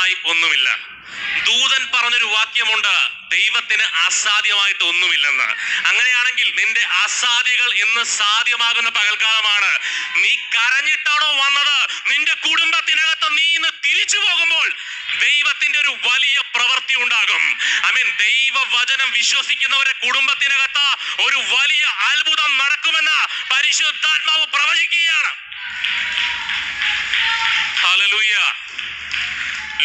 അസാധ്യമായി ഒന്നുമില്ല. ദൂതൻ പറഞ്ഞൊരു വാക്യമുണ്ട്, ദൈവത്തിന് അസാധ്യമായിട്ട് ഒന്നുമില്ലെന്ന്. അങ്ങനെയാണെങ്കിൽ നിന്റെ അസാധ്യകൾ ഇന്ന് സാധ്യമാകുന്ന പകൽക്കാലമാണ്. നീ കരഞ്ഞിട്ടാണോ വന്നത്? നിന്റെ കുടുംബത്തിനകത്ത് നീ ഇന്ന് തിരിച്ചു പോകുമ്പോൾ ദൈവത്തിന്റെ ഒരു വലിയ പ്രവൃത്തി ഉണ്ടാകും. ദൈവവചനം വിശ്വസിക്കുന്നവരുടെ കുടുംബത്തിനകത്ത് ഒരു വലിയ അത്ഭുതം നടക്കുമെന്ന് പരിശുദ്ധാത്മാവ് പ്രവചിക്കുകയാണ്. ഹല്ലേലൂയ.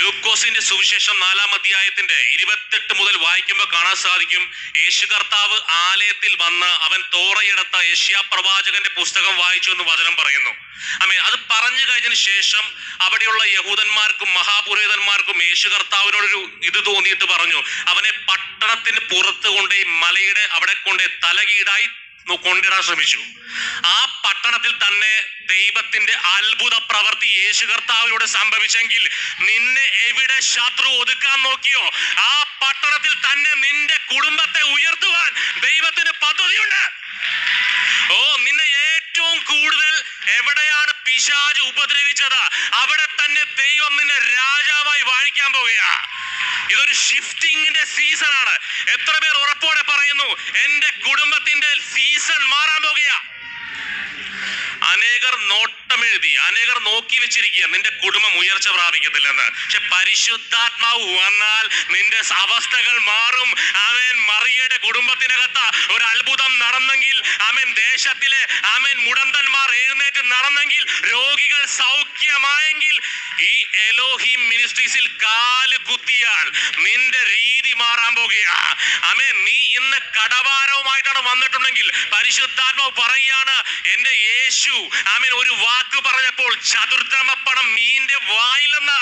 ലൂക്കോസിന്റെ സുവിശേഷം 4-ാം അധ്യായത്തിന്റെ 28 മുതൽ വായിക്കുമ്പോൾ കാണാൻ സാധിക്കും, യേശു കർത്താവ് ആലയത്തിൽ വന്ന് അവൻ തോറയെടുത്ത യെശയ്യാ പ്രവാചകന്റെ പുസ്തകം വായിച്ചു എന്ന് വചനം പറയുന്നു. അത് പറഞ്ഞു കഴിഞ്ഞതിന് ശേഷം അവിടെയുള്ള യഹൂദന്മാർക്കും മഹാപുരോഹിതന്മാർക്കും യേശു കർത്താവിനോടൊരു ഇത് തോന്നിയിട്ട് പറഞ്ഞു, അവനെ പട്ടണത്തിന് പുറത്ത് കൊണ്ടേ മലയുടെ അവിടെ കൊണ്ടേ തലകീടായി കൊണ്ടിടാൻ ശ്രമിച്ചു. ആ പട്ടണത്തിൽ തന്നെ ദൈവത്തിന്റെ അത്ഭുത പ്രവൃത്തി യേശു കർത്താവിലൂടെ സംഭവിച്ചെങ്കിൽ നിന്നെ എവിടെ ശത്രു ഒതുക്കാൻ നോക്കിയോ ആ പട്ടണത്തിൽ തന്നെ നിന്റെ കുടുംബത്തെ ഉയർത്തുവാൻ ദൈവത്തിന് പദ്ധതിയുണ്ട്. നിന്നെ ഏറ്റവും കൂടുതൽ എവിടെയാണ് പിശാച് ഉപദ്രവിച്ചത് അവിടെ തന്നെ ദൈവം നിന്നെ രാജാവായി വാഴിക്കാൻ പോകുകയാ. ഇതൊരു ഷിഫ്റ്റിംഗിന്റെ സീസൺ ആണ്. എത്ര പേർ ഉറപ്പോടെ പറയുന്നു എന്റെ കുടുംബത്തിന്റെ സീസൺ മാറാൻ പോകുകയാ? അനേകർ നോട്ടമെഴുതി, അനേകർ നോക്കി വെച്ചിരിക്കുക നിന്റെ കുടുംബം ഉയർച്ച പ്രാപിക്കത്തില്ലെന്ന്. പക്ഷെ പരിശുദ്ധാത്മാവ് വന്നാൽ നിന്റെ അവസ്ഥകൾ മാറും. മറിയയുടെ കുടുംബത്തിനകത്ത് ഒരു അത്ഭുതം നടന്നെങ്കിൽ, ദേശത്തിലെ മുടന്തന്മാർ എഴുന്നേറ്റ് നടന്നെങ്കിൽ, രോഗികൾ സൗഖ്യമായെങ്കിൽ, ഈ എലോഹിം മിനിസ്ട്രീസിൽ കാല് കുത്തിയാൽ നിന്റെ രീതി മാറാൻ പോകുകയാ. നീ ഇന്ന് കടഭാരവുമായിട്ടാണ് വന്നിട്ടുണ്ടെങ്കിൽ പരിശുദ്ധാത്മാവ് പറയുകയാണ്, എന്റെ യേശു ഒരു വാക്ക് പറഞ്ഞപ്പോൾ ചതുർദ്രമപ്പണം മീന്റെ വായിൽ നിന്ന്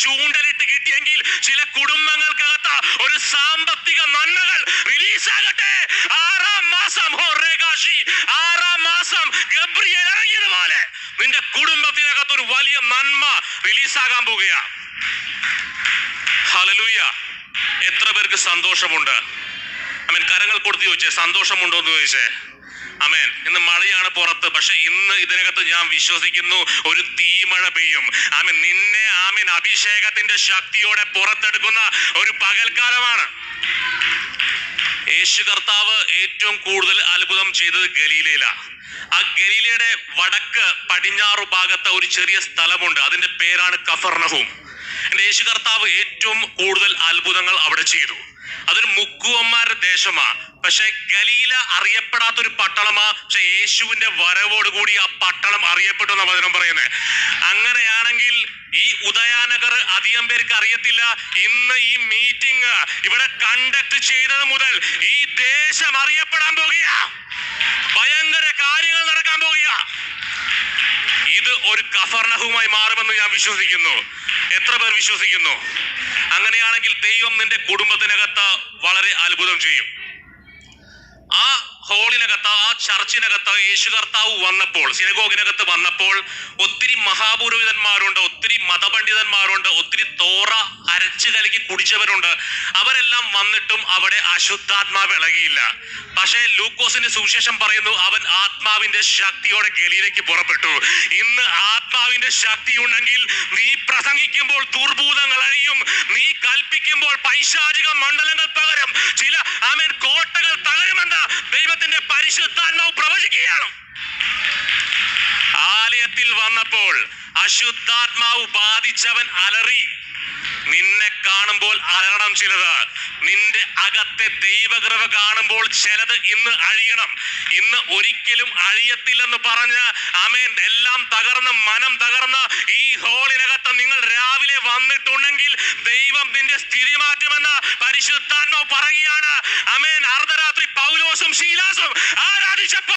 ചൂണ്ടലിട്ട് കിട്ടിയെങ്കിൽ ചില കുടുംബങ്ങൾക്കകത്ത് ഒരു സാമ്പത്തിക നന്മകൾ റിലീസാകട്ടെ. 6-ാം മാസം ഗബ്രിയേൽ ഇറങ്ങിയതുപോലെ നിന്റെ കുടുംബത്തിനകത്ത് ഒരു വലിയ നന്മ റിലീസാകാൻ പോകുകയാ. ഹല്ലേലൂയ. എത്ര പേർക്ക് സന്തോഷമുണ്ട്? കരങ്ങൾ കൊടുത്ത് ചോദിച്ചേ, സന്തോഷമുണ്ടോ എന്ന് ചോദിച്ചേ. ഇന്ന് മഴയാണ് പുറത്ത്, പക്ഷെ ഇന്ന് ഇതിനകത്ത് ഞാൻ വിശ്വസിക്കുന്നു ഒരു തീമഴ പെയ്യും. നിന്നെ അഭിഷേകത്തിന്റെ ശക്തിയോടെ പുറത്തെടുക്കുന്ന ഒരു പകൽക്കാലമാണ്. യേശു കർത്താവ് ഏറ്റവും കൂടുതൽ അത്ഭുതം ചെയ്തത് ഗലീലയിലാണ്. ആ ഗലീലയുടെ വടക്ക് പടിഞ്ഞാറു ഭാഗത്ത് ഒരു ചെറിയ സ്ഥലമുണ്ട്, അതിന്റെ പേരാണ് കഫർനഹൂം. യേശു കർത്താവ് ഏറ്റവും കൂടുതൽ അത്ഭുതങ്ങൾ അവിടെ ചെയ്തു. അതൊരു മുക്കുവന്മാരുടെ ദേശമാണ്. പക്ഷെ ഗലീല അറിയപ്പെടാത്തൊരു പട്ടണമാ. പക്ഷെ യേശുവിന്റെ വരവോടുകൂടി ആ പട്ടണം അറിയപ്പെട്ടു എന്ന വചനം പറയുന്നത്. അങ്ങനെയാണെങ്കിൽ ഈ ഉദയാനഗർ അധികം പേർക്ക് അറിയത്തില്ല. ഇന്ന് ഈ മീറ്റിംഗ് ഇവിടെ കണ്ടക്ട് ചെയ്തത് മുതൽ ഈ ദേശം അറിയപ്പെടാൻ പോകുക. ഭയങ്കര കാര്യങ്ങൾ നടക്കാൻ പോകുക. ഇത് ഒരു കഫർനഹൂമായി മാറുമെന്ന് ഞാൻ വിശ്വസിക്കുന്നു. എത്ര പേർ വിശ്വസിക്കുന്നു? അങ്ങനെയാണെങ്കിൽ ദൈവം നിന്റെ കുടുംബത്തിനകത്ത് വളരെ അത്ഭുതം ചെയ്യും. ആ ഹോളിനകത്ത്, ആ ചർച്ചിനകത്ത് യേശു കർത്താവ് വന്നപ്പോൾ, സിനഗോഗിനകത്ത് വന്നപ്പോൾ ഒത്തിരി മഹാപുരോഹിതന്മാരുണ്ട്, ഒത്തിരി മതപണ്ഡിതന്മാരുണ്ട്, ഒത്തിരി തോറ അരച്ചു കലക്കി കുടിച്ചവരുണ്ട്. അവരെല്ലാം വന്നിട്ടും അവിടെ അശുദ്ധാത്മാവ് ഇളകിയില്ല. പക്ഷേ ലൂക്കോസിന്റെ സുവിശേഷം പറയുന്നു, അവൻ ആത്മാവിന്റെ ശക്തിയോടെ ഗലീലയ്ക്ക് പുറപ്പെട്ടു. ഇന്ന് ആത്മാവിന്റെ ശക്തി ഉണ്ടെങ്കിൽ നീ പ്രസംഗിക്കുമ്പോൾ ദുർഭൂതങ്ങൾ അഴിയും, നീ കൽപ്പിക്കുമ്പോൾ പൈശാചിക മണ്ഡലങ്ങൾ പകരും, ചില കോട്ടകൾ തകരുമെന്ന് ദൈവത്തിന്റെ പരിശുദ്ധാത്മാവ് പ്രവചിക്കുകയാണ്. ആലയത്തിൽ വന്നപ്പോൾ അശുദ്ധാത്മാവ് ബാധിച്ചവൻ അലറി. നിന്നെ കാണുമ്പോൾ അലറണം ചിലത്. നിന്റെ അകത്തെ ദൈവകൃപ കാണുമ്പോൾ ചിലത് ഇന്ന് അഴിയണം. ഇന്ന് ഒരിക്കലും അഴിയത്തില്ലെന്ന് പറഞ്ഞ് എല്ലാം തകർന്ന് മനം തകർന്ന് ഈ ഹോളിനകത്ത് നിങ്ങൾ രാവിലെ വന്നിട്ടുണ്ടെങ്കിൽ ദൈവം നിന്റെ സ്ഥിതി മാറ്റുമെന്ന് പരിശുദ്ധാത്മാവ് പറയുകയാണ്. അർദ്ധരാത്രി പൗലോസും ശീലാസും ആരാധിച്ചപ്പോൾ